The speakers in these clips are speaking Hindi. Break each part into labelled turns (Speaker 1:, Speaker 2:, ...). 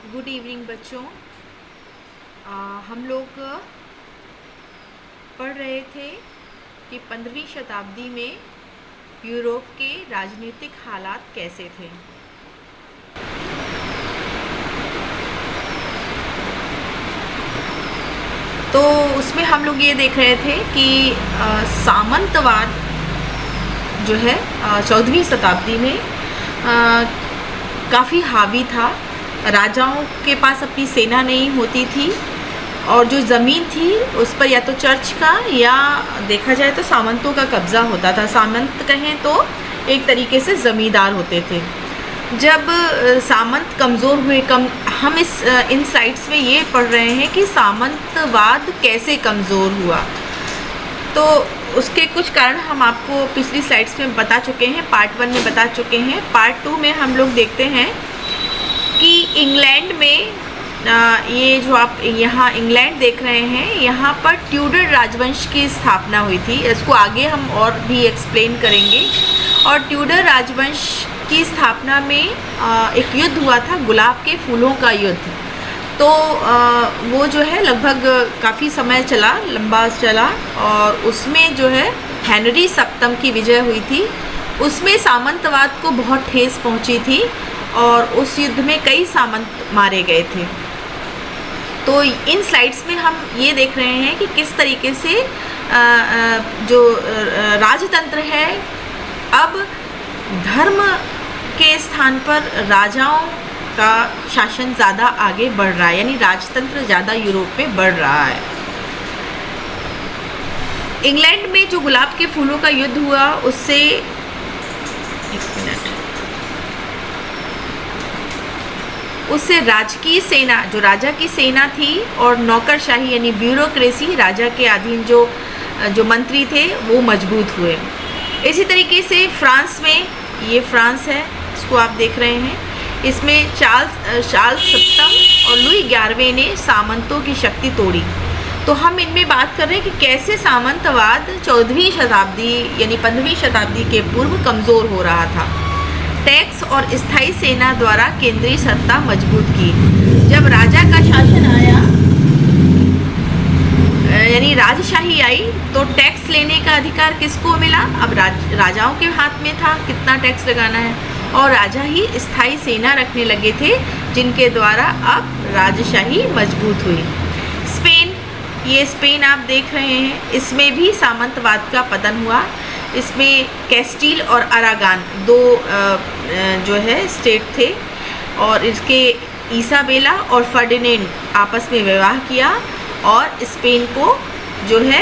Speaker 1: गुड इवनिंग बच्चों। हम लोग पढ़ रहे थे कि 15वीं शताब्दी में यूरोप के राजनीतिक हालात कैसे थे। तो उसमें हम लोग ये देख रहे थे कि सामंतवाद जो है 14वीं शताब्दी में काफ़ी हावी था। राजाओं के पास अपनी सेना नहीं होती थी और जो ज़मीन थी उस पर या तो चर्च का या देखा जाए तो सामंतों का कब्ज़ा होता था। सामंत कहें तो एक तरीके से ज़मींदार होते थे। जब सामंत कमज़ोर हुए हम इन साइट्स में ये पढ़ रहे हैं कि सामंतवाद कैसे कमज़ोर हुआ। तो उसके कुछ कारण हम आपको पिछली स्लाइड्स में बता चुके हैं, पार्ट 1 में बता चुके हैं। पार्ट 2 में हम लोग देखते हैं कि इंग्लैंड में ये जो आप यहाँ इंग्लैंड देख रहे हैं, यहाँ पर ट्यूडर राजवंश की स्थापना हुई थी। इसको आगे हम और भी एक्सप्लेन करेंगे। और ट्यूडर राजवंश की स्थापना में एक युद्ध हुआ था, गुलाब के फूलों का युद्ध। तो वो जो है लगभग काफ़ी समय चला, लंबा चला, और उसमें जो है हेनरी सप्तम की विजय हुई थी। उसमें सामंतवाद को बहुत ठेस पहुंची थी और उस युद्ध में कई सामंत मारे गए थे। तो इन स्लाइड्स में हम ये देख रहे हैं कि किस तरीके से जो राजतंत्र है अब धर्म के स्थान पर राजाओं का शासन ज़्यादा आगे बढ़ रहा है, यानी राजतंत्र ज़्यादा यूरोप में बढ़ रहा है। इंग्लैंड में जो गुलाब के फूलों का युद्ध हुआ उससे उससे राजकीय सेना, जो राजा की सेना थी, और नौकरशाही यानी ब्यूरोक्रेसी, राजा के अधीन जो मंत्री थे वो मजबूत हुए। इसी तरीके से फ्रांस में, ये फ्रांस है, इसको आप देख रहे हैं, इसमें चार्ल्स सप्तम और लुई 11वें ने सामंतों की शक्ति तोड़ी। तो हम इनमें बात कर रहे हैं कि कैसे सामंतवाद 14वीं शताब्दी यानी 15वीं शताब्दी के पूर्व कमज़ोर हो रहा था। टैक्स और स्थायी सेना द्वारा केंद्रीय सत्ता मजबूत की। जब राजा का शासन आया, यानी राजशाही आई, तो टैक्स लेने का अधिकार किसको मिला? अब राजाओं के हाथ में था कितना टैक्स लगाना है, और राजा ही स्थायी सेना रखने लगे थे जिनके द्वारा अब राजशाही मजबूत हुई। स्पेन, ये स्पेन आप देख रहे हैं, इसमें भी सामंतवाद का पतन हुआ। इसमें कैस्टील और अरागान दो जो है स्टेट थे, और इसके इसाबेला और फर्डिनेंड आपस में विवाह किया और स्पेन को जो है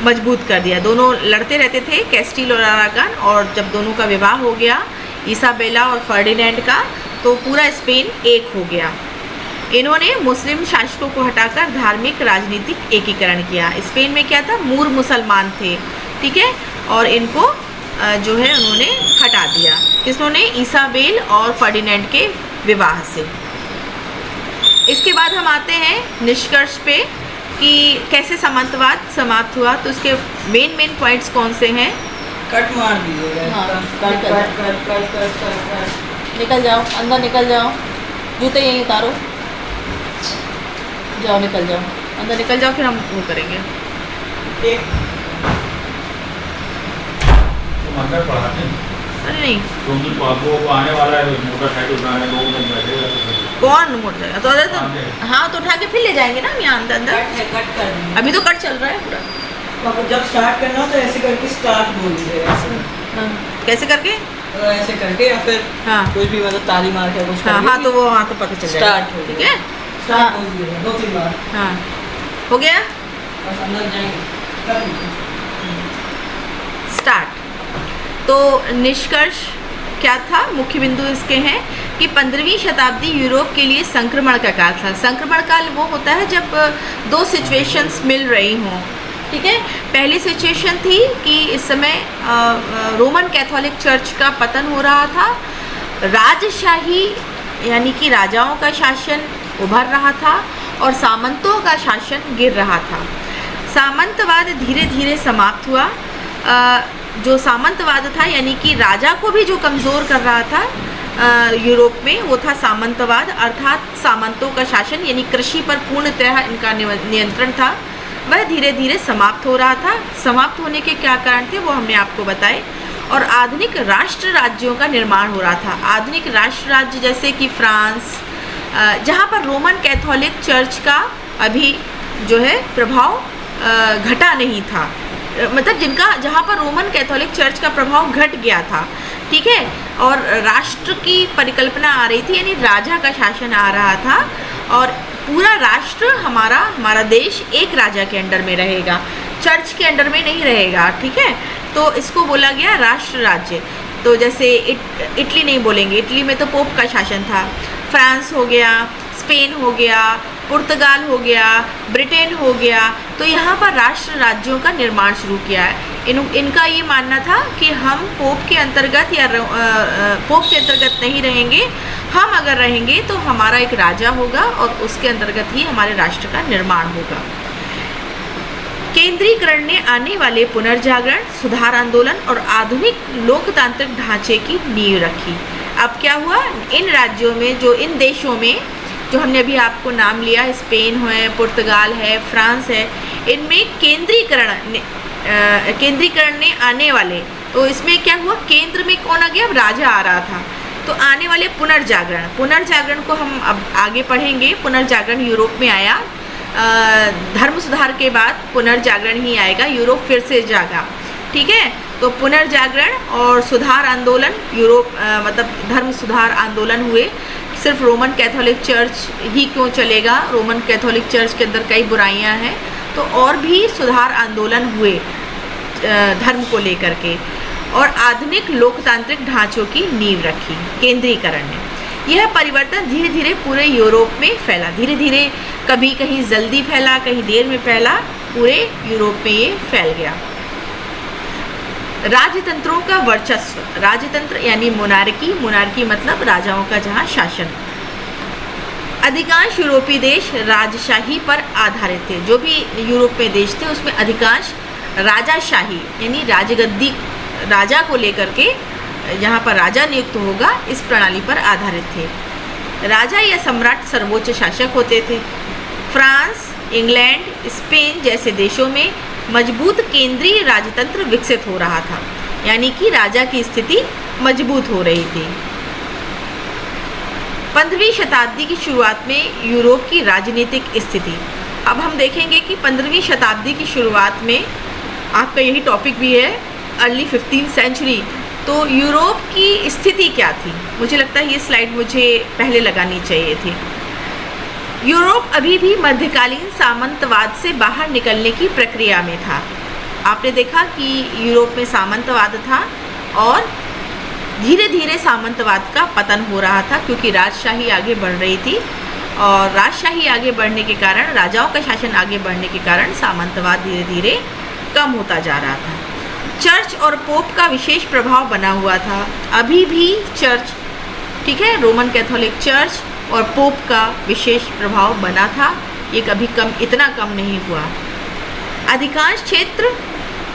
Speaker 1: मजबूत कर दिया। दोनों लड़ते रहते थे, कैस्टील और अरागान, और जब दोनों का विवाह हो गया इसाबेला और फर्डिनेंड का, तो पूरा स्पेन एक हो गया। इन्होंने मुस्लिम शासकों को हटाकर धार्मिक राजनीतिक एकीकरण किया। स्पेन में क्या था, मूर मुसलमान थे, ठीक है, और इनको जो है उन्होंने हटा दिया। किसने? इसाबेल और फर्डिनेंड के विवाह से। इसके बाद हम आते हैं निष्कर्ष पे कि कैसे सामंतवाद समाप्त हुआ। तो उसके मेन पॉइंट्स कौन से हैं?
Speaker 2: कट मार दीजिएगा।
Speaker 1: हाँ,
Speaker 2: कट।
Speaker 1: निकल जाओ, अंदर निकल जाओ, जूते यहीं उतारो, जाओ निकल जाओ, अंदर निकल जाओ, फिर हम वो करेंगे।
Speaker 3: अंदर पढ़ाते
Speaker 1: अरे नहीं,
Speaker 3: तो वो आने वाला है, मोटरसाइकिल उठाने लोग नहीं बैठेगा।
Speaker 1: कौन मोड़ जाएगा? तो अरे तो हाँ, तो उठा के फिर ले जाएंगे ना हम यहाँ अंदर।
Speaker 2: कट कर देंगे।
Speaker 1: अभी तो कट चल रहा है पूरा।
Speaker 2: तो जब स्टार्ट करना हो तो ऐसे करके स्टार्ट बोल दीजिएगा।
Speaker 1: हाँ, कैसे करके?
Speaker 2: तो ऐसे करके, या फिर
Speaker 1: हाँ,
Speaker 2: कुछ भी मतलब ताली मार के कुछ
Speaker 1: हाँ, हाँ, तो वो हाँ तो पता चल जाएगा।
Speaker 2: स्टार्ट हो,
Speaker 1: ठीक है,
Speaker 2: स्टार्ट बोल दीजिएगा 2-3 बार।
Speaker 1: हाँ, हो गया,
Speaker 2: बस अंदर जाएंगे।
Speaker 1: स्टार्ट। तो निष्कर्ष क्या था? मुख्य बिंदु इसके हैं कि 15वीं शताब्दी यूरोप के लिए संक्रमण का काल था। संक्रमण काल वो होता है जब दो सिचुएशंस मिल रही हों, ठीक है। पहली सिचुएशन थी कि इस समय रोमन कैथोलिक चर्च का पतन हो रहा था, राजशाही यानी कि राजाओं का शासन उभर रहा था और सामंतों का शासन गिर रहा था। सामंतवाद धीरे धीरे समाप्त हुआ। जो सामंतवाद था यानी कि राजा को भी जो कमज़ोर कर रहा था, यूरोप में, वो था सामंतवाद, अर्थात सामंतों का शासन, यानी कृषि पर पूर्णतः इनका नियंत्रण था। वह धीरे धीरे समाप्त हो रहा था। समाप्त होने के क्या कारण थे वो हमने आपको बताए। और आधुनिक राष्ट्र राज्यों का निर्माण हो रहा था। आधुनिक राष्ट्र राज्य जैसे कि फ्रांस, जहाँ पर रोमन कैथोलिक चर्च का अभी जो है प्रभाव घटा नहीं था, मतलब जहाँ पर रोमन कैथोलिक चर्च का प्रभाव घट गया था, ठीक है, और राष्ट्र की परिकल्पना आ रही थी, यानी राजा का शासन आ रहा था और पूरा राष्ट्र हमारा देश एक राजा के अंडर में रहेगा, चर्च के अंडर में नहीं रहेगा, ठीक है। तो इसको बोला गया राष्ट्र राज्य। तो जैसे इटली नहीं बोलेंगे, इटली में तो पोप का शासन था। फ्रांस हो गया, स्पेन हो गया, पुर्तगाल हो गया, ब्रिटेन हो गया। तो यहाँ पर राष्ट्र राज्यों का निर्माण शुरू किया है। इनका ये मानना था कि हम पोप के अंतर्गत या पोप के अंतर्गत नहीं रहेंगे, हम अगर रहेंगे तो हमारा एक राजा होगा और उसके अंतर्गत ही हमारे राष्ट्र का निर्माण होगा। केंद्रीकरण ने आने वाले पुनर्जागरण, सुधार आंदोलन और आधुनिक लोकतांत्रिक ढांचे की नींव रखी। अब क्या हुआ, इन राज्यों में, जो इन देशों में जो हमने अभी आपको नाम लिया, स्पेन है, पुर्तगाल है, फ्रांस है, इनमें केंद्रीकरण ने आने वाले, तो इसमें क्या हुआ, केंद्र में कौन आ गया, अब राजा आ रहा था। तो आने वाले पुनर्जागरण को हम अब आगे पढ़ेंगे। पुनर्जागरण यूरोप में आया, धर्म सुधार के बाद पुनर्जागरण ही आएगा, यूरोप फिर से जागा, ठीक है। तो पुनर्जागरण और सुधार आंदोलन, यूरोप मतलब धर्म सुधार आंदोलन हुए। सिर्फ रोमन कैथोलिक चर्च ही क्यों चलेगा, रोमन कैथोलिक चर्च के अंदर कई बुराइयां हैं, तो और भी सुधार आंदोलन हुए धर्म को लेकर के, और आधुनिक लोकतांत्रिक ढांचों की नींव रखी केंद्रीकरण ने। यह परिवर्तन धीरे धीरे पूरे यूरोप में फैला, धीरे धीरे, कभी कहीं जल्दी फैला, कहीं देर में फैला, पूरे यूरोप में ये फैल गया। राजतंत्रों का वर्चस्व, राजतंत्र यानी मोनार्की मतलब राजाओं का जहाँ शासन। अधिकांश यूरोपीय देश राजशाही पर आधारित थे। जो भी यूरोप में देश थे उसमें अधिकांश राजाशाही यानी राजगद्दी, राजा को लेकर के यहाँ पर राजा नियुक्त होगा, इस प्रणाली पर आधारित थे। राजा या सम्राट सर्वोच्च शासक होते थे। फ्रांस, इंग्लैंड, स्पेन जैसे देशों में मजबूत केंद्रीय राजतंत्र विकसित हो रहा था, यानी कि राजा की स्थिति मजबूत हो रही थी। 15वीं शताब्दी की शुरुआत में यूरोप की राजनीतिक स्थिति। अब हम देखेंगे कि 15वीं शताब्दी की शुरुआत में, आपका यही टॉपिक भी है, अर्ली 15th सेंचुरी, तो यूरोप की स्थिति क्या थी। मुझे लगता है ये स्लाइड मुझे पहले लगानी चाहिए थी। यूरोप अभी भी मध्यकालीन सामंतवाद से बाहर निकलने की प्रक्रिया में था। आपने देखा कि यूरोप में सामंतवाद था और धीरे धीरे सामंतवाद का पतन हो रहा था, क्योंकि राजशाही आगे बढ़ रही थी, और राजशाही आगे बढ़ने के कारण, राजाओं का शासन आगे बढ़ने के कारण सामंतवाद धीरे धीरे कम होता जा रहा था। चर्च और पोप का विशेष प्रभाव बना हुआ था। अभी भी चर्च, ठीक है, रोमन कैथोलिक चर्च और पोप का विशेष प्रभाव बना था, ये कभी इतना कम नहीं हुआ। अधिकांश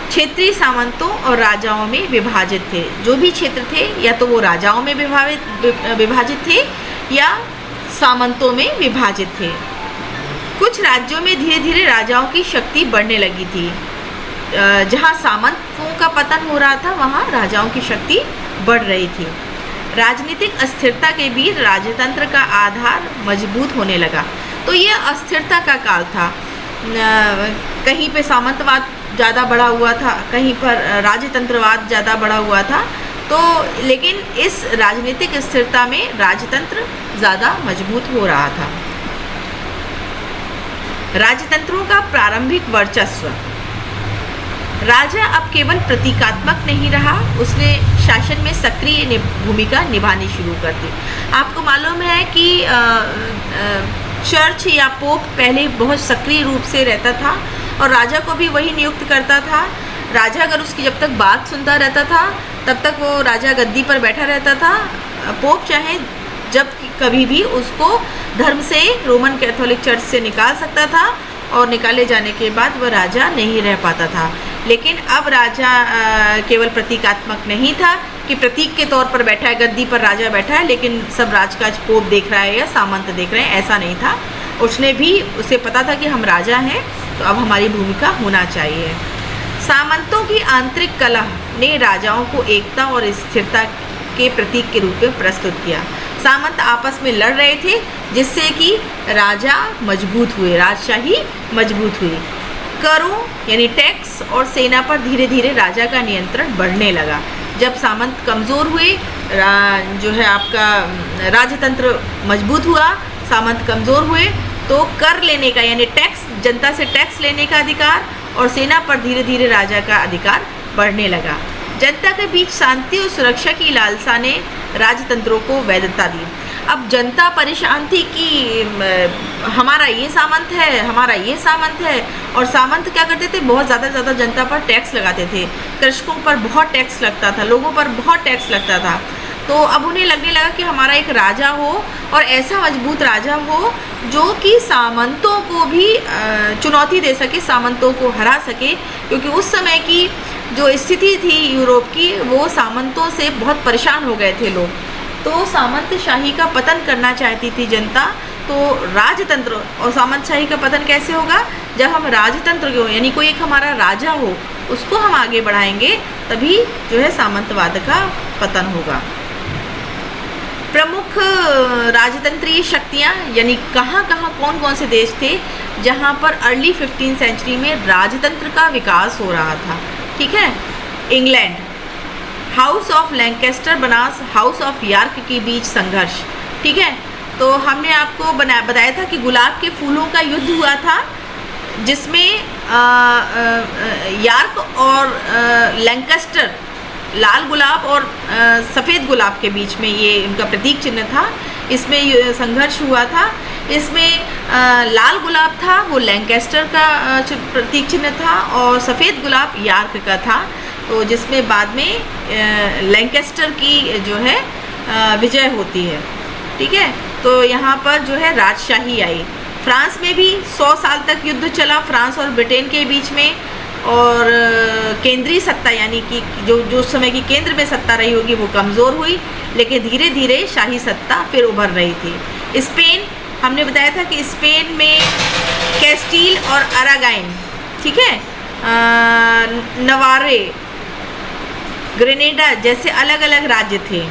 Speaker 1: क्षेत्रीय सामंतों और राजाओं में विभाजित थे। जो भी क्षेत्र थे या तो वो राजाओं में विभाजित थे या सामंतों में विभाजित थे। कुछ राज्यों में धीरे धीरे राजाओं की शक्ति बढ़ने लगी थी। जहाँ सामंतों का पतन हो रहा था वहाँ राजाओं की शक्ति बढ़ रही थी। राजनीतिक अस्थिरता के बीच राजतंत्र का आधार मजबूत होने लगा। तो ये अस्थिरता का काल था। कहीं पे सामंतवाद ज़्यादा बढ़ा हुआ था, कहीं पर राजतंत्रवाद ज़्यादा बढ़ा हुआ था। तो लेकिन इस राजनीतिक स्थिरता में राजतंत्र ज़्यादा मजबूत हो रहा था। राजतंत्रों का प्रारंभिक वर्चस्व। राजा अब केवल प्रतीकात्मक नहीं रहा, उसने शासन में सक्रिय भूमिका निभानी शुरू कर दी। आपको मालूम है कि चर्च या पोप पहले बहुत सक्रिय रूप से रहता था और राजा को भी वही नियुक्त करता था। राजा अगर उसकी जब तक बात सुनता रहता था तब तक वो राजा गद्दी पर बैठा रहता था। पोप चाहे जब कभी भी उसको धर्म से, रोमन कैथोलिक चर्च से निकाल सकता था, और निकाले जाने के बाद वह राजा नहीं रह पाता था। लेकिन अब राजा केवल प्रतीकात्मक नहीं था कि प्रतीक के तौर पर बैठा है, गद्दी पर राजा बैठा है, लेकिन सब राजकाज पोप देख रहा है या सामंत देख रहे हैं, ऐसा नहीं था। उसने भी, उसे पता था कि हम राजा हैं तो अब हमारी भूमिका होना चाहिए। सामंतों की आंतरिक कलह ने राजाओं को एकता और स्थिरता के प्रतीक के रूप में प्रस्तुत किया। सामंत आपस में लड़ रहे थे जिससे कि राजा मजबूत हुए, राजशाही मजबूत हुई। करों यानी टैक्स और सेना पर धीरे धीरे राजा का नियंत्रण बढ़ने लगा। जब सामंत कमज़ोर हुए, जो है आपका राजतंत्र मजबूत हुआ, सामंत कमज़ोर हुए, तो कर लेने का यानी टैक्स, जनता से टैक्स लेने का अधिकार और सेना पर धीरे धीरे राजा का अधिकार बढ़ने लगा। जनता के बीच शांति और सुरक्षा की लालसा ने राजतंत्रों को वैधता दी। अब जनता परेशान थी कि हमारा ये सामंत है, हमारा ये सामंत है, और सामंत क्या करते थे, बहुत ज़्यादा जनता पर टैक्स लगाते थे। कृषकों पर बहुत टैक्स लगता था, लोगों पर बहुत टैक्स लगता था। तो अब उन्हें लगने लगा कि हमारा एक राजा हो, और ऐसा मजबूत राजा हो जो कि सामंतों को भी चुनौती दे सके, सामंतों को हरा सके, क्योंकि उस समय की जो स्थिति थी यूरोप की, वो सामंतों से बहुत परेशान हो गए थे लोग। तो सामंतशाही का पतन करना चाहती थी जनता। तो राजतंत्र और सामंतशाही का पतन कैसे होगा, जब हम राजतंत्र को, यानी कोई एक हमारा राजा हो, उसको हम आगे बढ़ाएंगे, तभी जो है सामंतवाद का पतन होगा। प्रमुख राजतंत्रीय शक्तियाँ यानी कहाँ कौन कौन से देश थे जहाँ पर अर्ली 15th सेंचुरी में राजतंत्र का विकास हो रहा था। ठीक है, England, house of Lancaster Banas house of York के बीच संघर्ष। ठीक है, तो हमने आपको बताया था कि गुलाब के फूलों का युद्ध हुआ था, जिसमें यॉर्क और लैंकेस्टर, लाल गुलाब और सफ़ेद गुलाब के बीच में ये इनका प्रतीक चिन्ह था। इसमें ये संघर्ष हुआ था। इसमें लाल गुलाब था वो लैंकेस्टर का प्रतीक चिन्ह था, और सफ़ेद गुलाब यॉर्क का था। तो जिसमें बाद में लैंकेस्टर की जो है विजय होती है। ठीक है, तो यहाँ पर जो है राजशाही आई। फ्रांस में भी 100 साल तक युद्ध चला, फ्रांस और ब्रिटेन के बीच में, और केंद्रीय सत्ता यानी कि जो समय की केंद्र में सत्ता रही होगी वो कमज़ोर हुई, लेकिन धीरे धीरे शाही सत्ता फिर उभर रही थी। स्पेन, हमने बताया था कि स्पेन में कैस्टील और अरागाइन, ठीक है, नवारे, ग्रेनेडा जैसे अलग अलग राज्य थे।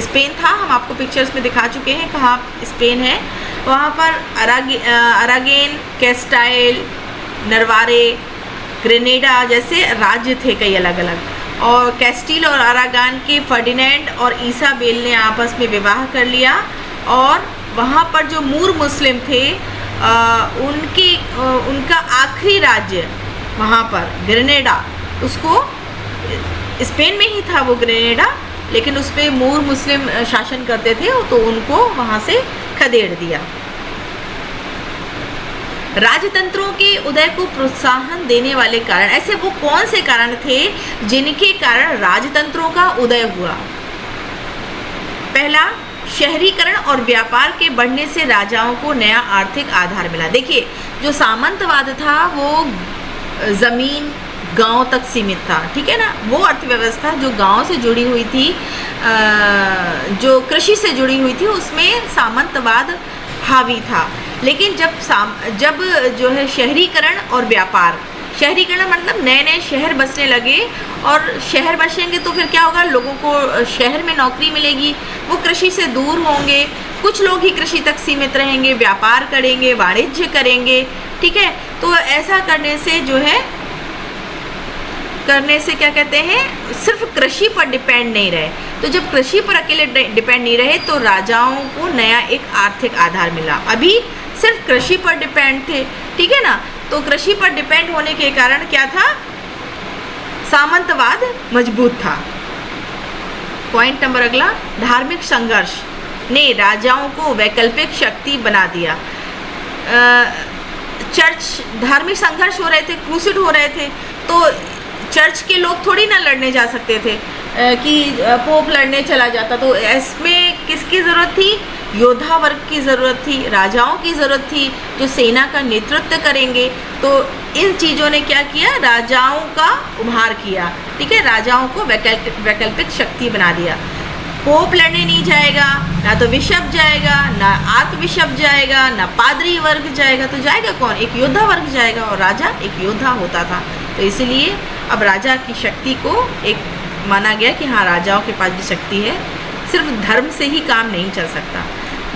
Speaker 1: स्पेन था, हम आपको पिक्चर्स में दिखा चुके हैं कहाँ स्पेन है। वहाँ पर अरागेन, कैस्टाइल, नरवारे, ग्रेनेडा जैसे राज्य थे कई अलग अलग। और कैस्टील और अरागान के फर्डिनेंड और ईसाबेल ने आपस में विवाह कर लिया, और वहाँ पर जो मूर मुस्लिम थे उनका आखिरी राज्य वहाँ पर ग्रेनेडा, उसको स्पेन में ही था वो ग्रेनेडा, लेकिन उस पर मूर मुस्लिम शासन करते थे, तो उनको वहाँ से खदेड़ दिया। राजतंत्रों के उदय को प्रोत्साहन देने वाले कारण, ऐसे वो कौन से कारण थे जिनके कारण राजतंत्रों का उदय हुआ? पहला, शहरीकरण और व्यापार के बढ़ने से राजाओं को नया आर्थिक आधार मिला। देखिए, जो सामंतवाद था वो ज़मीन गांव तक सीमित था, ठीक है ना। वो अर्थव्यवस्था जो गांव से जुड़ी हुई थी, जो कृषि से जुड़ी हुई थी, उसमें सामंतवाद हावी था। लेकिन जब जो है शहरीकरण और व्यापार, शहरीकरण मतलब नए नए शहर बसने लगे, और शहर बसेंगे तो फिर क्या होगा, लोगों को शहर में नौकरी मिलेगी, वो कृषि से दूर होंगे, कुछ लोग ही कृषि तक सीमित रहेंगे, व्यापार करेंगे, वाणिज्य करेंगे, ठीक है। तो ऐसा करने से क्या कहते हैं, सिर्फ कृषि पर डिपेंड नहीं रहे। तो जब कृषि पर अकेले डिपेंड नहीं रहे तो राजाओं को नया एक आर्थिक आधार मिला। अभी सिर्फ कृषि पर डिपेंड थे, ठीक है ना। तो कृषि पर डिपेंड होने के कारण क्या था, सामंतवाद मजबूत था। पॉइंट नंबर अगला, धार्मिक संघर्ष ने राजाओं को वैकल्पिक शक्ति बना दिया। चर्च, धार्मिक संघर्ष हो रहे थे, क्रूसेड हो रहे थे, तो चर्च के लोग थोड़ी ना लड़ने जा सकते थे कि पोप लड़ने चला जाता। तो इसमें किसकी ज़रूरत थी, योद्धा वर्ग की ज़रूरत थी, राजाओं की ज़रूरत थी जो सेना का नेतृत्व करेंगे। तो इन चीज़ों ने क्या किया, राजाओं का उभार किया, ठीक है, राजाओं को वैकल्पिक शक्ति बना दिया। पोप लड़ने नहीं जाएगा, ना तो बिशप जाएगा, ना आर्क बिशप जाएगा, ना पादरी वर्ग जाएगा, तो जाएगा कौन, एक योद्धा वर्ग जाएगा, और राजा एक योद्धा होता था। तो इसलिए अब राजा की शक्ति को एक माना गया कि हाँ, राजाओं के पास भी शक्ति है, सिर्फ धर्म से ही काम नहीं चल सकता।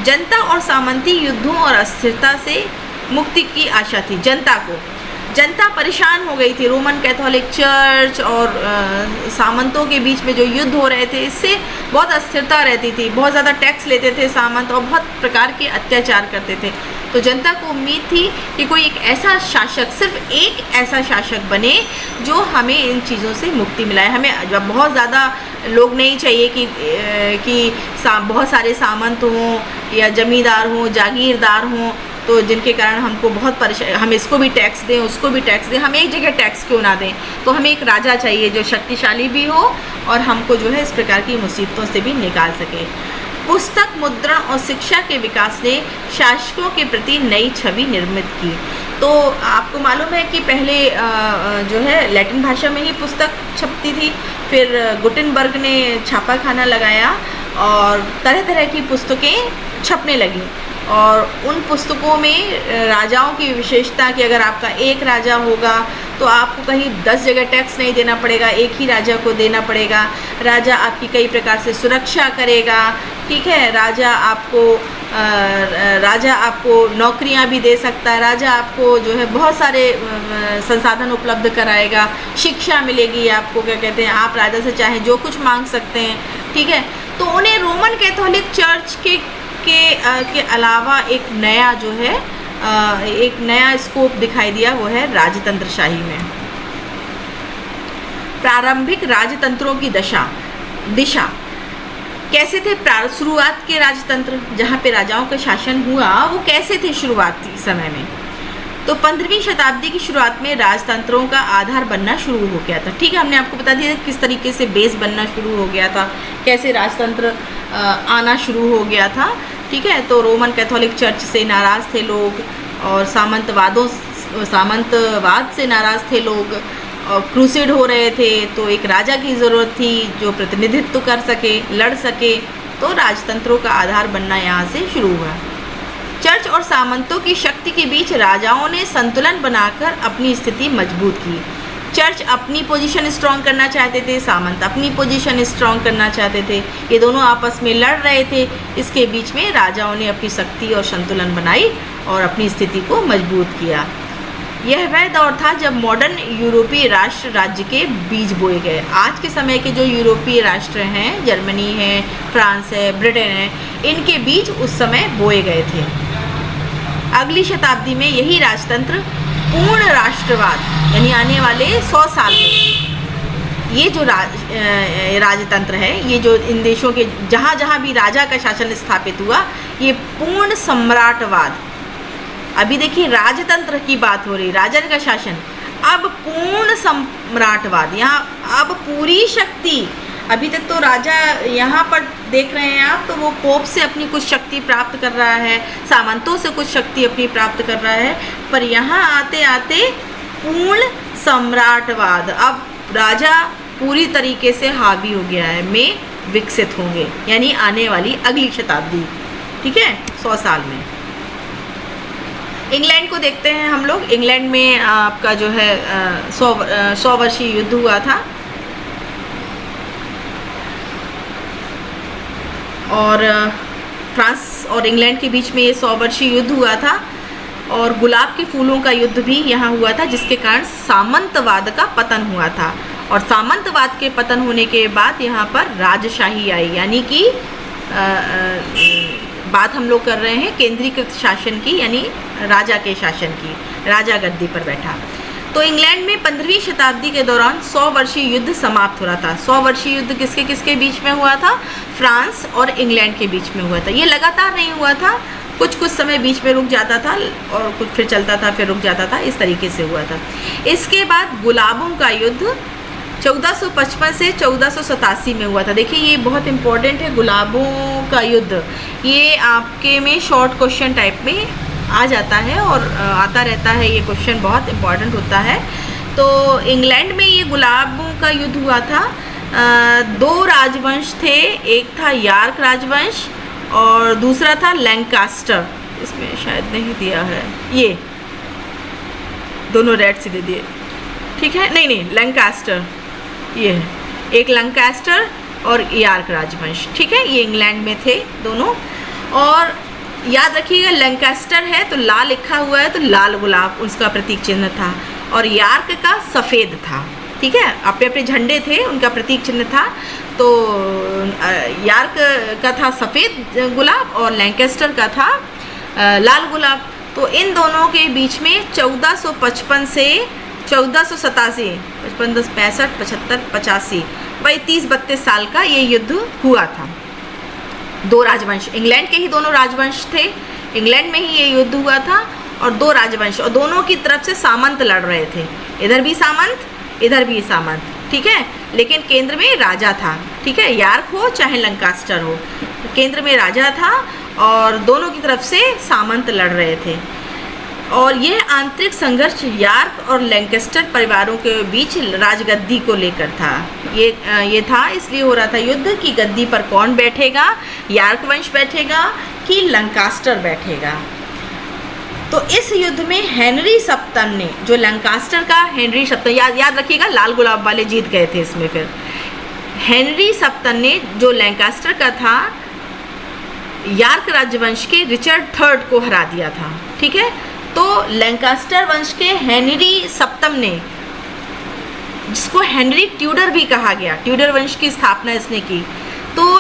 Speaker 1: जनता और सामंती युद्धों और अस्थिरता से मुक्ति की आशा थी जनता को। जनता परेशान हो गई थी, रोमन कैथोलिक चर्च और सामंतों के बीच में जो युद्ध हो रहे थे, इससे बहुत अस्थिरता रहती थी, बहुत ज़्यादा टैक्स लेते थे सामंत और बहुत प्रकार के अत्याचार करते थे। तो जनता को उम्मीद थी कि कोई एक ऐसा शासक, सिर्फ एक ऐसा शासक बने जो हमें इन चीज़ों से मुक्ति मिलाए। हमें जब बहुत ज़्यादा लोग नहीं चाहिए कि बहुत सारे सामंत हों या जमींदार हों, जागीरदार हों, तो जिनके कारण हमको बहुत परेशान, हम इसको भी टैक्स दें, उसको भी टैक्स दें, हम एक जगह टैक्स क्यों ना दें। तो हमें एक राजा चाहिए जो शक्तिशाली भी हो और हमको जो है इस प्रकार की मुसीबतों से भी निकाल सके। पुस्तक, मुद्रण और शिक्षा के विकास ने शासकों के प्रति नई छवि निर्मित की। तो आपको मालूम है कि पहले जो है लैटिन भाषा में ही पुस्तक छपती थी, फिर गुटेनबर्ग ने छापाखाना लगाया और तरह तरह की पुस्तकें छपने लगीं। और उन पुस्तकों में राजाओं की विशेषता कि अगर आपका एक राजा होगा तो आपको कहीं 10 जगह टैक्स नहीं देना पड़ेगा, एक ही राजा को देना पड़ेगा। राजा आपकी कई प्रकार से सुरक्षा करेगा, ठीक है, राजा आपको नौकरियां भी दे सकता है, राजा आपको जो है बहुत सारे संसाधन उपलब्ध कराएगा, शिक्षा मिलेगी आपको, क्या कहते हैं, आप राजा से चाहे जो कुछ मांग सकते हैं, ठीक है। तो उन्हें रोमन कैथोलिक चर्च के अलावा एक नया जो है एक नया स्कोप दिखाई दिया, वो है राजतंत्रशाही में। प्रारंभिक राजतंत्रों की दिशा कैसे थे? शुरुआत के राजतंत्र जहाँ पे राजाओं का शासन हुआ वो कैसे थे शुरुआती समय में? तो 15वीं शताब्दी की शुरुआत में राजतंत्रों का आधार बनना शुरू हो गया था, ठीक है। हमने आपको बता दिया किस तरीके से बेस बनना शुरू हो गया था, कैसे राजतंत्र आना शुरू हो गया था, ठीक है। तो रोमन कैथोलिक चर्च से नाराज़ थे लोग और सामंतवाद से नाराज़ थे लोग, और क्रूसेड हो रहे थे, तो एक राजा की ज़रूरत थी जो प्रतिनिधित्व कर सके, लड़ सके। तो राजतंत्रों का आधार बनना यहाँ से शुरू हुआ। चर्च और सामंतों की शक्ति के बीच राजाओं ने संतुलन बनाकर अपनी स्थिति मजबूत की। चर्च अपनी पोजीशन स्ट्रॉन्ग करना चाहते थे, सामंत अपनी पोजीशन स्ट्रॉन्ग करना चाहते थे, ये दोनों आपस में लड़ रहे थे। इसके बीच में राजाओं ने अपनी शक्ति और संतुलन बनाई और अपनी स्थिति को मजबूत किया। यह वह दौर था जब मॉडर्न यूरोपीय राष्ट्र राज्य के बीज बोए गए। आज के समय के जो यूरोपीय राष्ट्र हैं, जर्मनी है, फ्रांस है, ब्रिटेन है, इनके बीज उस समय बोए गए थे। अगली शताब्दी में यही राजतंत्र पूर्ण राष्ट्रवाद, यानी आने वाले 100 साल में ये जो राजतंत्र है, ये जो इन देशों के जहाँ जहाँ भी राजा का शासन स्थापित हुआ, ये पूर्ण सम्राटवाद। अभी देखिए राजतंत्र की बात हो रही, राजा का शासन, अब पूर्ण सम्राटवाद, यहाँ अब पूरी शक्ति। अभी तक तो राजा यहाँ पर देख रहे हैं आप, तो वो पोप से अपनी कुछ शक्ति प्राप्त कर रहा है, सामंतों से कुछ शक्ति अपनी प्राप्त कर रहा है, पर यहाँ आते आते पूर्ण सम्राटवाद, अब राजा पूरी तरीके से हावी हो गया है, में विकसित होंगे, यानी आने वाली अगली शताब्दी, ठीक है, 100 साल में। इंग्लैंड को देखते हैं हम लोग। इंग्लैंड में आपका जो है 100 वर्षीय युद्ध हुआ था, और फ्रांस और इंग्लैंड के बीच में ये 100 वर्षीय युद्ध हुआ था, और गुलाब के फूलों का युद्ध भी यहाँ हुआ था, जिसके कारण सामंतवाद का पतन हुआ था। और सामंतवाद के पतन होने के बाद यहाँ पर राजशाही आई, यानी कि बात हम लोग कर रहे हैं केंद्रीकृत शासन की, यानी राजा के शासन की, राजा गद्दी पर बैठा। तो इंग्लैंड में 15वीं शताब्दी के दौरान 100 वर्षीय युद्ध समाप्त हो रहा था। 100 वर्षीय युद्ध किसके किसके बीच में हुआ था? फ्रांस और इंग्लैंड के बीच में हुआ था। ये लगातार नहीं हुआ था, कुछ कुछ समय बीच में रुक जाता था और कुछ फिर चलता था, फिर रुक जाता था, इस तरीके से हुआ था। इसके बाद गुलाबों का युद्ध 1455 से 1487 में हुआ था। देखिए ये बहुत इम्पोर्टेंट है, गुलाबों का युद्ध। ये आपके में शॉर्ट क्वेश्चन टाइप में आ जाता है और आता रहता है, ये क्वेश्चन बहुत इम्पोर्टेंट होता है। तो इंग्लैंड में ये गुलाबों का युद्ध हुआ था। 2 राजवंश थे, एक था यार्क राजवंश और दूसरा था लैंकास्टर। इसमें शायद नहीं दिया है, ये दोनों रेड से दे दिए, ठीक है, नहीं लैंकास्टर, ये है एक लैंकास्टर और यार्क राजवंश, ठीक है, ये इंग्लैंड में थे दोनों। और याद रखिएगा लैंकास्टर है तो लाल लिखा हुआ है, तो लाल गुलाब उसका प्रतीक चिन्ह था, और यार्क का सफ़ेद था, ठीक है, अपने अपने झंडे थे, उनका प्रतीक चिन्ह था। तो यार्क का था सफ़ेद गुलाब और लैंकास्टर का था लाल गुलाब। तो इन दोनों के बीच में 1455 से 1487, 55 10 65 75 85, वही 30-32 साल का ये युद्ध हुआ था। 2 राजवंश, इंग्लैंड के ही दोनों राजवंश थे, इंग्लैंड में ही ये युद्ध हुआ था, और 2 राजवंश, और दोनों की तरफ से सामंत लड़ रहे थे, इधर भी सामंत इधर भी सामंत, ठीक है, लेकिन केंद्र में राजा था, ठीक है, यार्क हो चाहे लंकास्टर हो, केंद्र में राजा था और दोनों की तरफ से सामंत लड़ रहे थे। और यह आंतरिक संघर्ष यार्क और लैंकास्टर परिवारों के बीच राजगद्दी को लेकर था। ये था, इसलिए हो रहा था युद्ध कि गद्दी पर कौन बैठेगा, यार्क वंश बैठेगा कि लंकास्टर बैठेगा। तो इस युद्ध में हेनरी सप्तम ने, जो लंकास्टर का हेनरी सप्तम, याद रखिएगा लाल गुलाब वाले जीत गए थे इसमें। फिर हेनरी सप्तम ने, जो लंकास्टर का था, यार्क राजवंश के रिचर्ड III को हरा दिया था, ठीक है। तो लैंकास्टर वंश के हेनरी सप्तम ने, जिसको हेनरी ट्यूडर भी कहा गया, ट्यूडर वंश की स्थापना इसने की, तो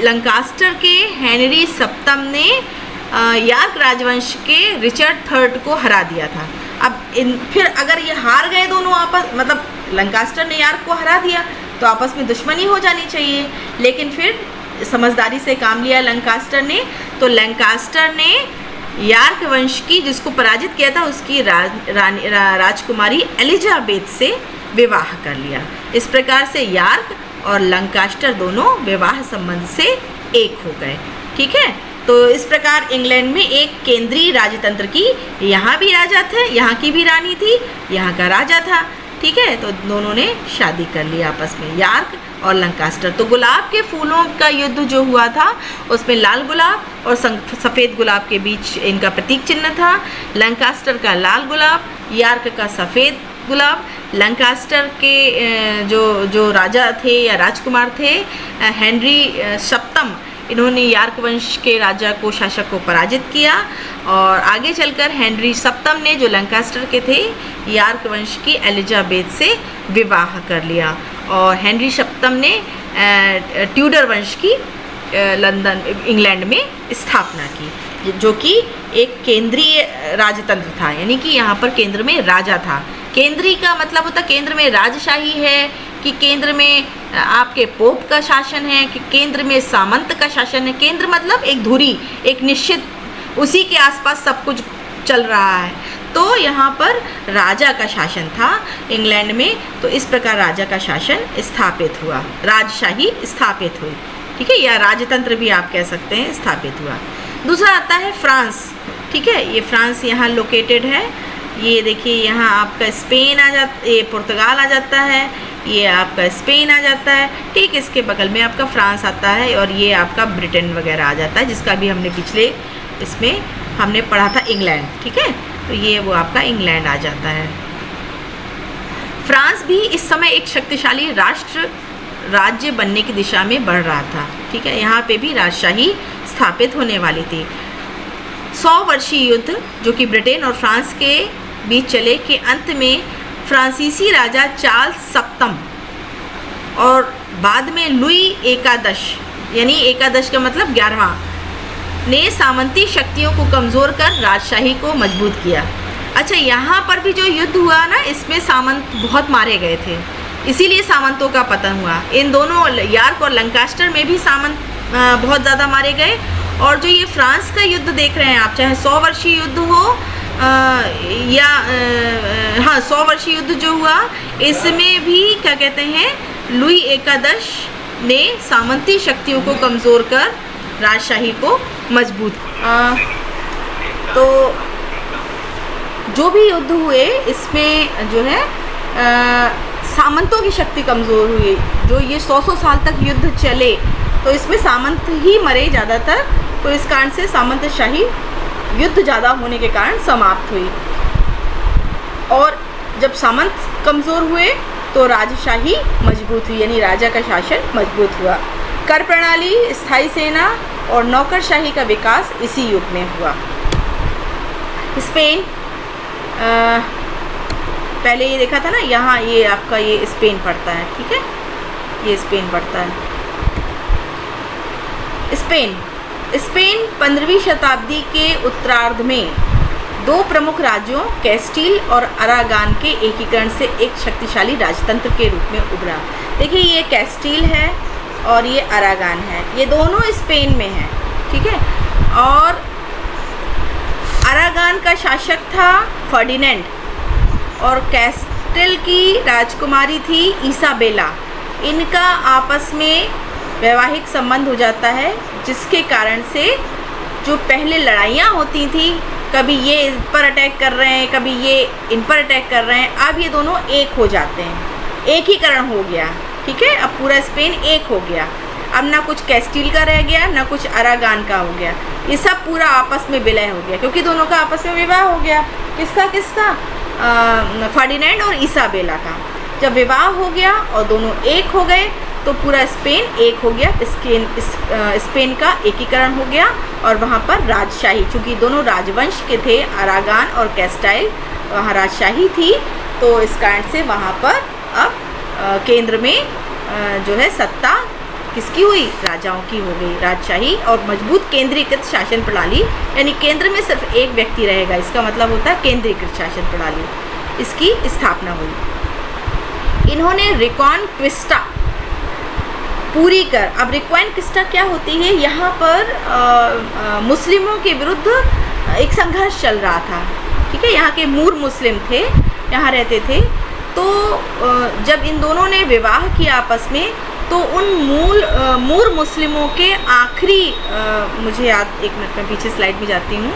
Speaker 1: लंकास्टर के हेनरी सप्तम ने यार्क राजवंश के रिचर्ड III को हरा दिया था। अब फिर अगर ये हार गए दोनों आपस, मतलब लंकास्टर ने यार्क को हरा दिया, तो आपस में दुश्मनी हो जानी चाहिए, लेकिन फिर समझदारी से काम लिया लंकास्टर ने। तो लंकास्टर ने यार्क वंश की, जिसको पराजित किया था, उसकी राजकुमारी एलिजाबेथ से विवाह कर लिया। इस प्रकार से यार्क और लंकास्टर दोनों विवाह संबंध से एक हो गए, ठीक है। तो इस प्रकार इंग्लैंड में एक केंद्रीय राजतंत्र की, यहाँ भी राजा थे, यहाँ की भी रानी थी, यहाँ का राजा था, ठीक है। तो दोनों ने शादी कर ली आपस में, यार्क और लंकास्टर। तो गुलाब के फूलों का युद्ध जो हुआ था, उसमें लाल गुलाब और सफ़ेद गुलाब के बीच इनका प्रतीक चिन्ह था। लंकास्टर का लाल गुलाब, यार्क का सफ़ेद गुलाब। लंकास्टर के जो राजा थे या राजकुमार थे, हेनरी सप्तम, इन्होंने यार्क वंश के राजा को, शासक को पराजित किया, और आगे चलकर हेनरी सप्तम ने, जो लंकास्टर के थे, यार्क वंश की एलिजाबेथ से विवाह कर लिया, और हेनरी सप्तम ने ट्यूडर वंश की लंदन, इंग्लैंड में स्थापना की, जो कि एक केंद्रीय राजतंत्र था, यानी कि यहाँ पर केंद्र में राजा था। केंद्रीय का मतलब होता केंद्र में राजशाही है, कि केंद्र में आपके पोप का शासन है, कि केंद्र में सामंत का शासन है। केंद्र मतलब एक धुरी, एक निश्चित, उसी के आसपास सब कुछ चल रहा है। तो यहाँ पर राजा का शासन था इंग्लैंड में। तो इस प्रकार राजा का शासन स्थापित हुआ, राजशाही स्थापित हुई, ठीक है, या राजतंत्र भी आप कह सकते हैं, स्थापित हुआ। दूसरा आता है फ्रांस, ठीक है, ये फ्रांस यहाँ लोकेटेड है। ये देखिए यहाँ आपका स्पेन आ जाता, ये पुर्तगाल आ जाता है, ये आपका स्पेन आ जाता है, ठीक, इसके बगल में आपका फ्रांस आता है, और ये आपका ब्रिटेन वगैरह आ जाता है, जिसका भी हमने पिछले इसमें हमने पढ़ा था इंग्लैंड, ठीक है। तो ये वो आपका इंग्लैंड आ जाता है। फ्रांस भी इस समय एक शक्तिशाली राज्य बनने की दिशा में बढ़ रहा था, ठीक है, यहाँ पे भी राजशाही स्थापित होने वाली थी। 100 वर्षीय युद्ध जो कि ब्रिटेन और फ्रांस के बीच चले, के अंत में फ्रांसीसी राजा चार्ल्स सप्तम और बाद में लुई एकादश, यानी एकादश का मतलब 11वां, ने सामंती शक्तियों को कमज़ोर कर राजशाही को मजबूत किया। अच्छा, यहाँ पर भी जो युद्ध हुआ ना, इसमें सामंत बहुत मारे गए थे, इसीलिए सामंतों का पतन हुआ। इन दोनों यार्क और लंकास्टर में भी सामंत बहुत ज़्यादा मारे गए। और जो ये फ्रांस का युद्ध देख रहे हैं आप, चाहे 100 वर्षीय युद्ध हो हाँ 100 वर्षीय युद्ध जो हुआ, इसमें भी क्या कहते हैं लुई एकादश ने सामंती शक्तियों को कमज़ोर कर राजशाही को मजबूत तो जो भी युद्ध हुए इसमें जो है सामंतों की शक्ति कमज़ोर हुई। जो ये 100 साल तक युद्ध चले तो इसमें सामंत ही मरे ज़्यादातर, तो इस कारण से सामंतशाही युद्ध ज़्यादा होने के कारण समाप्त हुई। और जब सामंत कमज़ोर हुए तो राजशाही मजबूत हुई, यानी राजा का शासन मजबूत हुआ। कर प्रणाली, स्थायी सेना और नौकरशाही का विकास इसी युग में हुआ। स्पेन, पहले ये देखा था ना, यहाँ ये आपका ये स्पेन पड़ता है, ठीक है, ये स्पेन पड़ता है। स्पेन 15वीं शताब्दी के उत्तरार्ध में दो प्रमुख राज्यों कैस्टिल और अरागान के एकीकरण से एक शक्तिशाली राजतंत्र के रूप में उभरा। देखिए ये कैस्टिल है और ये अरागान है, ये दोनों स्पेन में हैं, ठीक है। और अरागान का शासक था फर्डिनेंड और कैस्टिल की राजकुमारी थी इसाबेला। इनका आपस में वैवाहिक संबंध हो जाता है, जिसके कारण से जो पहले लड़ाइयाँ होती थी, कभी ये इन पर अटैक कर रहे हैं, कभी ये इन पर अटैक कर रहे हैं, अब ये दोनों एक हो जाते हैं, एकीकरण हो गया, ठीक है। अब पूरा स्पेन एक हो गया, अब ना कुछ कैस्टिल का रह गया ना कुछ अरागान का हो गया, ये सब पूरा आपस में विलय हो गया, क्योंकि दोनों का आपस में विवाह हो गया। किसका फर्डिनेंड और इसाबेला का। जब विवाह हो गया और दोनों एक हो गए तो पूरा स्पेन एक हो गया, स्पेन का एकीकरण हो गया और वहाँ पर राजशाही, चूँकि दोनों राजवंश के थे, अरागान और कैस्टाइल, वहाँ राजशाही थी, तो इस कारण से वहाँ पर अब केंद्र में जो है सत्ता किसकी हुई, राजाओं की हो गई, राजशाही और मजबूत केंद्रीकृत शासन प्रणाली, यानी केंद्र में सिर्फ एक व्यक्ति रहेगा, इसका मतलब होता है केंद्रीकृत शासन प्रणाली, इसकी स्थापना हुई। इन्होंने रिकॉन्क्विस्टा पूरी कर, अब रिकॉन्क्विस्टा क्या होती है, यहाँ पर मुस्लिमों के विरुद्ध एक संघर्ष चल रहा था, ठीक है। यहाँ के मूर मुस्लिम थे, यहाँ रहते थे, तो जब इन दोनों ने विवाह किया आपस में, तो उन मूर मुस्लिमों के आखिरी, मुझे याद, एक मिनट में पीछे स्लाइड में जाती हूँ,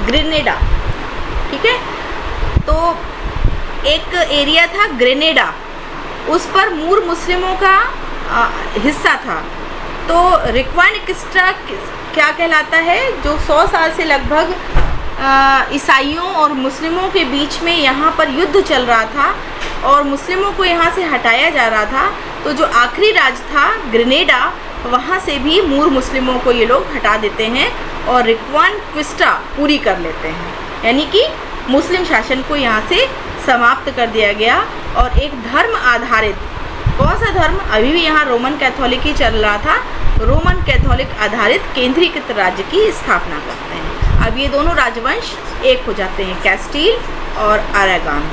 Speaker 1: ग्रेनेडा, ठीक है। तो एक एरिया था ग्रेनेडा, उस पर मूर मुस्लिमों का हिस्सा था। तो रिकॉन्क्विस्टा क्या कहलाता है, जो 100 साल से लगभग ईसाइयों और मुस्लिमों के बीच में यहाँ पर युद्ध चल रहा था और मुस्लिमों को यहाँ से हटाया जा रहा था। तो जो आखिरी राज था ग्रेनेडा, वहाँ से भी मूर मुस्लिमों को ये लोग हटा देते हैं और रिकॉन्क्विस्टा पूरी कर लेते हैं, यानी कि मुस्लिम शासन को यहाँ से समाप्त कर दिया गया और एक धर्म आधारित, कौन सा धर्म, अभी भी यहाँ रोमन कैथोलिक ही चल रहा था, रोमन कैथोलिक आधारित केंद्रीकृत राज्य की स्थापना करते हैं। अब ये दोनों राजवंश एक हो जाते हैं, कैस्टिल और अरागान।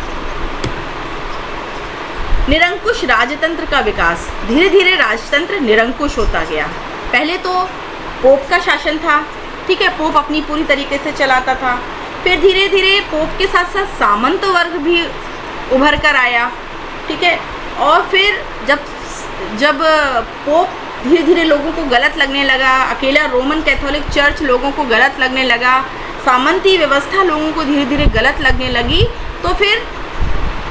Speaker 1: निरंकुश राजतंत्र का विकास, धीरे धीरे राजतंत्र निरंकुश होता गया। पहले तो पोप का शासन था, ठीक है, पोप अपनी पूरी तरीके से चलाता था। फिर धीरे धीरे पोप के साथ साथ सामंत वर्ग भी उभर कर आया, ठीक है। और फिर जब पोप धीरे धीरे लोगों को गलत लगने लगा, अकेला रोमन कैथोलिक चर्च लोगों को गलत लगने लगा, सामंती व्यवस्था लोगों को धीरे धीरे गलत लगने लगी, तो फिर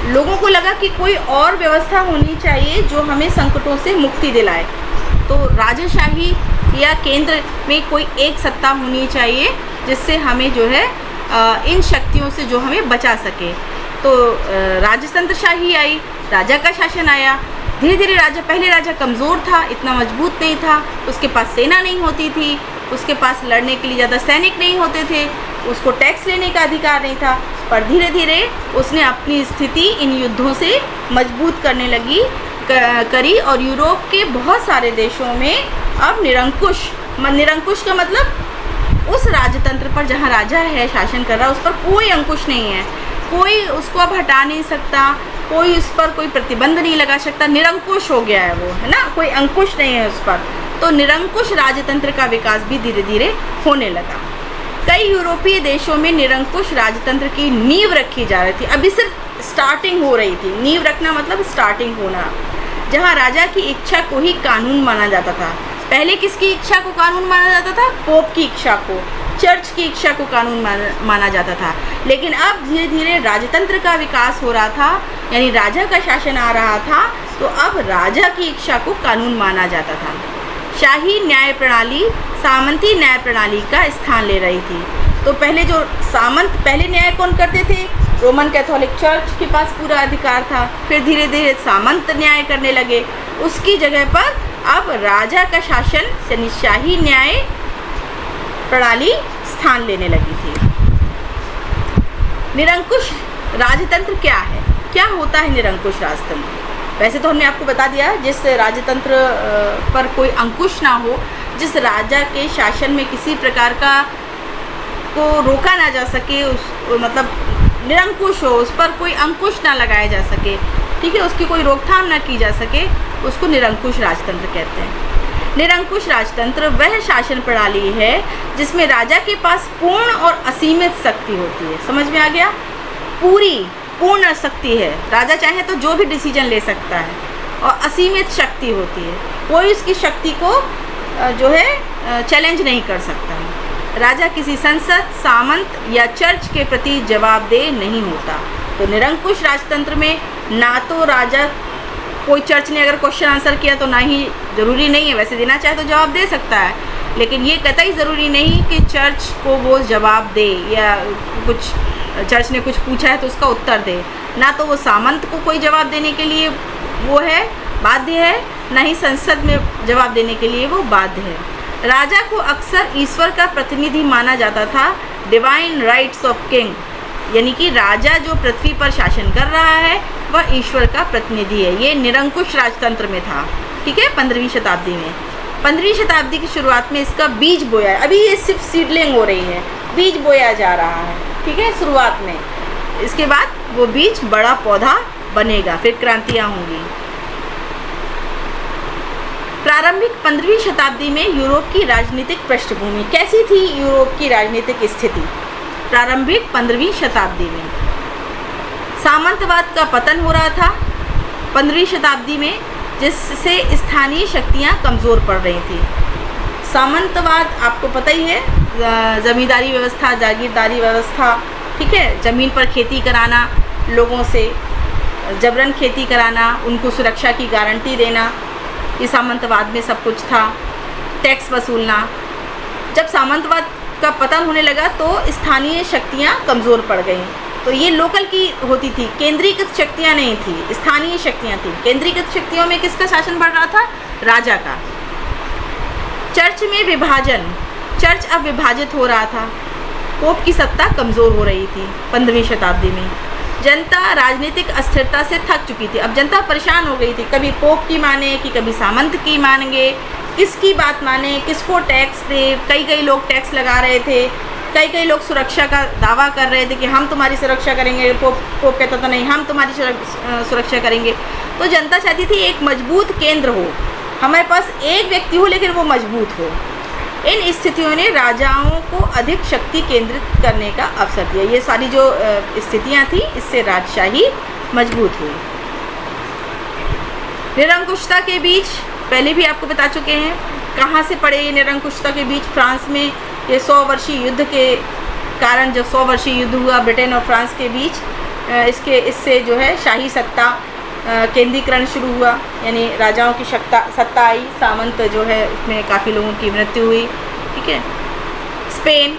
Speaker 1: लोगों को लगा कि कोई और व्यवस्था होनी चाहिए जो हमें संकटों से मुक्ति दिलाए। तो राजशाही या केंद्र में कोई एक सत्ता होनी चाहिए जिससे हमें जो है इन शक्तियों से जो हमें बचा सके। तो राजतंत्रशाही आई, राजा का शासन आया। धीरे धीरे पहले राजा कमज़ोर था, इतना मजबूत नहीं था, उसके पास सेना नहीं होती थी, उसके पास लड़ने के लिए ज़्यादा सैनिक नहीं होते थे, उसको टैक्स लेने का अधिकार नहीं था। पर धीरे धीरे उसने अपनी स्थिति इन युद्धों से मजबूत करने करी और यूरोप के बहुत सारे देशों में अब निरंकुश का मतलब उस राजतंत्र पर जहाँ राजा है शासन कर रहा है उस पर कोई अंकुश नहीं है, कोई उसको अब हटा नहीं सकता, कोई उस पर कोई प्रतिबंध नहीं लगा सकता, निरंकुश हो गया है वो, है ना, कोई अंकुश नहीं है उस पर। तो निरंकुश राजतंत्र का विकास भी धीरे धीरे होने लगा। कई यूरोपीय देशों में निरंकुश राजतंत्र की नींव रखी जा रही थी, अभी सिर्फ स्टार्टिंग हो रही थी। नींव रखना मतलब स्टार्टिंग होना, जहाँ राजा की इच्छा को ही कानून माना जाता था। पहले किसकी इच्छा को कानून माना जाता था? पोप की इच्छा को, चर्च की इच्छा को कानून माना जाता था। लेकिन अब धीरे धीरे राजतंत्र का विकास हो रहा था, यानी राजा का शासन आ रहा था, तो अब राजा की इच्छा को कानून माना जाता था। शाही न्याय प्रणाली सामंती न्याय प्रणाली का स्थान ले रही थी। तो पहले जो सामंत पहले न्याय कौन करते थे? रोमन कैथोलिक चर्च के पास पूरा अधिकार था। फिर धीरे धीरे सामंत न्याय करने लगे, उसकी जगह पर अब राजा का शासन यानी शाही न्याय प्रणाली स्थान लेने लगी थी। निरंकुश राजतंत्र क्या है? क्या होता है निरंकुश राजतंत्र? वैसे तो हमने आपको बता दिया, जिस राजतंत्र पर कोई अंकुश ना हो, जिस राजा के शासन में किसी प्रकार का को रोका ना जा सके, उस मतलब निरंकुश हो, उस पर कोई अंकुश ना लगाया जा सके, ठीक है, उसकी कोई रोकथाम ना की जा सके, उसको निरंकुश राजतंत्र कहते हैं। निरंकुश राजतंत्र वह शासन प्रणाली है जिसमें राजा के पास पूर्ण और असीमित शक्ति होती है। समझ में आ गया? पूर्ण शक्ति है, राजा चाहे तो जो भी डिसीजन ले सकता है, और असीमित शक्ति होती है, कोई उसकी शक्ति को जो है चैलेंज नहीं कर सकता है। राजा किसी संसद, सामंत या चर्च के प्रति जवाबदेह नहीं होता। तो निरंकुश राजतंत्र में ना तो राजा, कोई चर्च ने अगर क्वेश्चन आंसर किया तो ना ही, ज़रूरी नहीं है, वैसे देना चाहे तो जवाब दे सकता है, लेकिन ये कतई ज़रूरी नहीं कि चर्च को वो जवाब दे, या कुछ चर्च ने कुछ पूछा है तो उसका उत्तर दे। ना तो वो सामंत को कोई जवाब देने के लिए वो है बाध्य है, ना ही संसद में जवाब देने के लिए वो बाध्य है। राजा को अक्सर ईश्वर का प्रतिनिधि माना जाता था, डिवाइन राइट्स ऑफ किंग, यानी कि राजा जो पृथ्वी पर शासन कर रहा है वह ईश्वर का प्रतिनिधि है। ये निरंकुश राजतंत्र में था, ठीक है, 15वीं शताब्दी में। 15वीं शताब्दी की शुरुआत में इसका बीज बोया, अभी ये सिर्फ सीडलिंग हो रही है, बीज बोया जा रहा है, ठीक है, शुरुआत में। इसके बाद वो बीज बड़ा पौधा बनेगा, फिर क्रांतियाँ होंगी। प्रारंभिक 15वीं शताब्दी में यूरोप की राजनीतिक पृष्ठभूमि कैसी थी? यूरोप की राजनीतिक स्थिति प्रारंभिक 15वीं शताब्दी में सामंतवाद का पतन हो रहा था 15वीं शताब्दी में, जिससे स्थानीय शक्तियां कमज़ोर पड़ रही थी। सामंतवाद आपको पता ही है, ज़मींदारी व्यवस्था, जागीरदारी व्यवस्था, ठीक है, ज़मीन पर खेती कराना, लोगों से जबरन खेती कराना, उनको सुरक्षा की गारंटी देना, ये सामंतवाद में सब कुछ था। टैक्स वसूलना। जब सामंतवाद का पतन होने लगा तो स्थानीय शक्तियाँ कमज़ोर पड़ गईं, तो ये लोकल की होती थी, केंद्रीकृत शक्तियाँ नहीं थी, स्थानीय शक्तियाँ थी। केंद्रीकृत शक्तियों में किसका शासन बढ़ रहा था? राजा का। चर्च में विभाजन, चर्च अब विभाजित हो रहा था, पोप की सत्ता कमज़ोर हो रही थी 15वीं शताब्दी में। जनता राजनीतिक अस्थिरता से थक चुकी थी, अब जनता परेशान हो गई थी, कभी पोप की माने कि कभी सामंत की मानेंगे, किसकी बात माने, किसको टैक्स दे। कई लोग टैक्स लगा रहे थे, कई लोग सुरक्षा का दावा कर रहे थे कि हम तुम्हारी सुरक्षा करेंगे, पोप कहता था नहीं, हम तुम्हारी सुरक्षा करेंगे। तो जनता चाहती थी एक मजबूत केंद्र हो, हमारे पास एक व्यक्ति हो लेकिन वो मजबूत हो। इन स्थितियों ने राजाओं को अधिक शक्ति केंद्रित करने का अवसर दिया। ये सारी जो स्थितियां थी, इससे राजशाही मजबूत हुई। निरंकुशता के बीच पहले भी आपको बता चुके हैं कहाँ से पड़े ये निरंकुशता के बीच। फ्रांस में ये 100 वर्षीय युद्ध के कारण, जब 100 वर्षीय युद्ध हुआ ब्रिटेन और फ्रांस के बीच, इससे जो है शाही सत्ता केंद्रीकरण शुरू हुआ, यानी राजाओं की सत्ता आई, सामंत जो है उसमें काफ़ी लोगों की मृत्यु हुई, ठीक है। स्पेन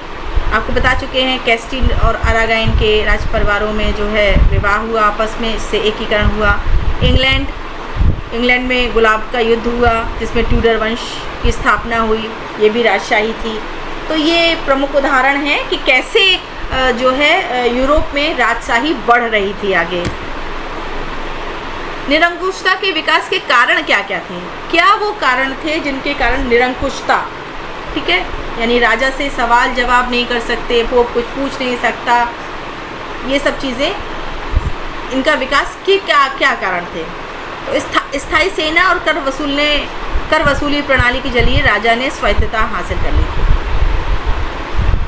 Speaker 1: आपको बता चुके हैं, कैस्टिल और अरागाइन के राज परिवारों में जो है विवाह हुआ आपस में, इससे एकीकरण हुआ। इंग्लैंड में गुलाब का युद्ध हुआ जिसमें ट्यूडर वंश की स्थापना हुई, ये भी राजशाही थी। तो ये प्रमुख उदाहरण है कि कैसे जो है यूरोप में राजशाही बढ़ रही थी आगे। निरंकुशता के विकास के कारण क्या क्या थे? क्या वो कारण थे जिनके कारण निरंकुशता, ठीक है, यानी राजा से सवाल जवाब नहीं कर सकते, पोप कुछ पूछ नहीं सकता, ये सब चीज़ें, इनका विकास के क्या क्या कारण थे? तो स्थायी सेना और कर वसूली प्रणाली के जरिए राजा ने स्वायत्तता हासिल कर ली थी।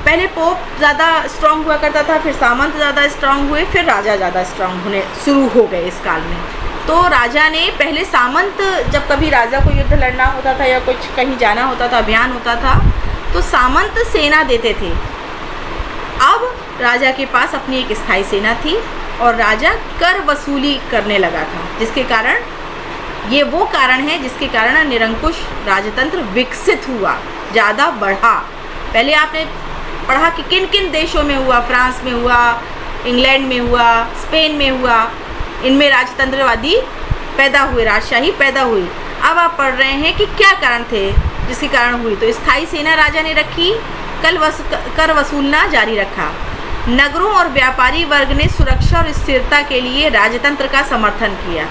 Speaker 1: पहले पोप ज़्यादा स्ट्रांग हुआ करता था, फिर सामंत ज़्यादा स्ट्रांग हुए, फिर राजा ज़्यादा स्ट्रांग होने शुरू हो गए इस काल में। तो राजा ने पहले सामंत, जब कभी राजा को युद्ध लड़ना होता था या कुछ कहीं जाना होता था, अभियान होता था, तो सामंत सेना देते थे। अब राजा के पास अपनी एक स्थायी सेना थी और राजा कर वसूली करने लगा था, जिसके कारण, ये वो कारण है जिसके कारण निरंकुश राजतंत्र विकसित हुआ, ज़्यादा बढ़ा। पहले आपने पढ़ा कि किन किन देशों में हुआ, फ्रांस में हुआ, इंग्लैंड में हुआ, स्पेन में हुआ, इनमें राजतंत्रवादी पैदा हुए, राजशाही पैदा हुई। अब आप पढ़ रहे हैं कि क्या कारण थे जिसके कारण हुई। तो स्थायी सेना राजा ने रखी, कर वसूलना जारी रखा। नगरों और व्यापारी वर्ग ने सुरक्षा और स्थिरता के लिए राजतंत्र का समर्थन किया।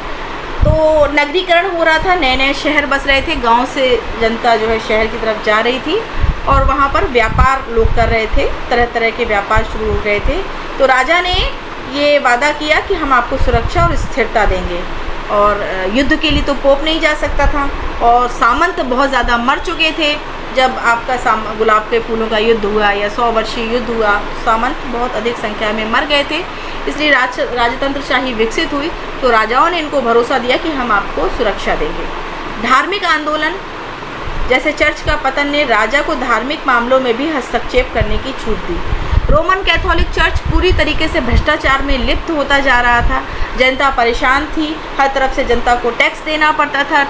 Speaker 1: तो नगरीकरण हो रहा था, नए नए शहर बस रहे थे, गांव से जनता जो है शहर की तरफ जा रही थी और वहाँ पर व्यापार लोग कर रहे थे, तरह तरह के व्यापार शुरू हो गए थे। तो राजा ने ये वादा किया कि हम आपको सुरक्षा और स्थिरता देंगे। और युद्ध के लिए तो पोप नहीं जा सकता था और सामंत बहुत ज़्यादा मर चुके थे। जब आपका गुलाब के फूलों का युद्ध हुआ या 100 वर्षीय युद्ध हुआ, सामंत बहुत अधिक संख्या में मर गए थे, इसलिए राजतंत्रशाही विकसित हुई। तो राजाओं ने इनको भरोसा दिया कि हम आपको सुरक्षा देंगे। धार्मिक आंदोलन जैसे चर्च का पतन ने राजा को धार्मिक मामलों में भी हस्तक्षेप करने की छूट दी। रोमन कैथोलिक चर्च पूरी तरीके से भ्रष्टाचार में लिप्त होता जा रहा था, जनता परेशान थी, हर तरफ से जनता को टैक्स देना पड़ता था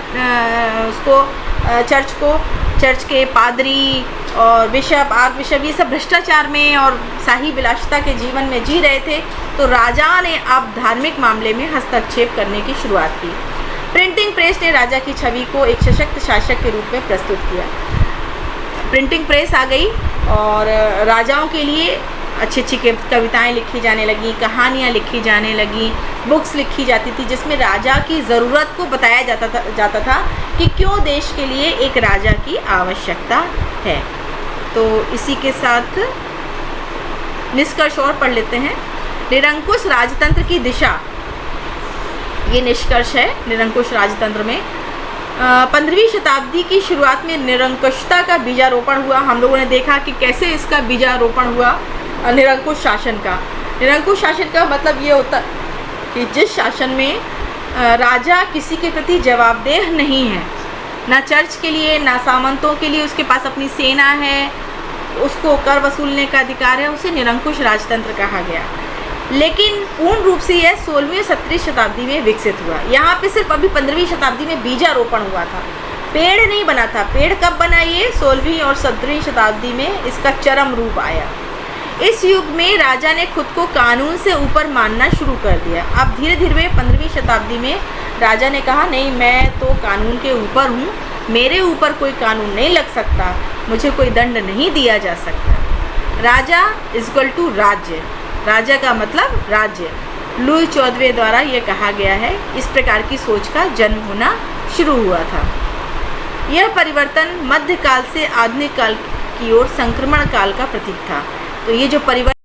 Speaker 1: चर्च के पादरी और बिशप, आर्क बिशप, ये सब भ्रष्टाचार में और शाही विलासिता के जीवन में जी रहे थे। तो राजा ने अब धार्मिक मामले में हस्तक्षेप करने की शुरुआत की। प्रिंटिंग प्रेस ने राजा की छवि को एक सशक्त शासक के रूप में प्रस्तुत किया। प्रिंटिंग प्रेस आ गई और राजाओं के लिए अच्छी अच्छी कविताएं लिखी जाने लगी, कहानियां लिखी जाने लगी, बुक्स लिखी जाती थी जिसमें राजा की ज़रूरत को बताया जाता था कि क्यों देश के लिए एक राजा की आवश्यकता है। तो इसी के साथ निष्कर्ष और पढ़ लेते हैं। निरंकुश राजतंत्र की दिशा, ये निष्कर्ष है निरंकुश राजतंत्र में। 15वीं शताब्दी की शुरुआत में निरंकुशता का बीजारोपण हुआ। हम लोगों ने देखा कि कैसे इसका बीजारोपण हुआ निरंकुश शासन का। निरंकुश शासन का मतलब ये होता कि जिस शासन में राजा किसी के प्रति जवाबदेह नहीं है, ना चर्च के लिए ना सामंतों के लिए, उसके पास अपनी सेना है, उसको कर वसूलने का अधिकार है, उसे निरंकुश राजतंत्र कहा गया। लेकिन पूर्ण रूप से यह 16वीं और 17वीं शताब्दी में विकसित हुआ। यहाँ पे सिर्फ अभी 15वीं शताब्दी में बीजारोपण हुआ था, पेड़ नहीं बना था। पेड़ कब बना? ये 16वीं और 17वीं शताब्दी में इसका चरम रूप आया। इस युग में राजा ने खुद को कानून से ऊपर मानना शुरू कर दिया। अब धीरे धीरे 15वीं शताब्दी में राजा ने कहा, नहीं, मैं तो कानून के ऊपर हूँ, मेरे ऊपर कोई कानून नहीं लग सकता, मुझे कोई दंड नहीं दिया जा सकता। राजा इक्वल टू राज्य, राजा का मतलब राज्य। लुई 14वें द्वारा ये कहा गया है। इस प्रकार की सोच का जन्म होना शुरू हुआ था। यह परिवर्तन मध्यकाल से आधुनिक काल की ओर संक्रमण काल का प्रतीक था। तो ये जो परिवर्तन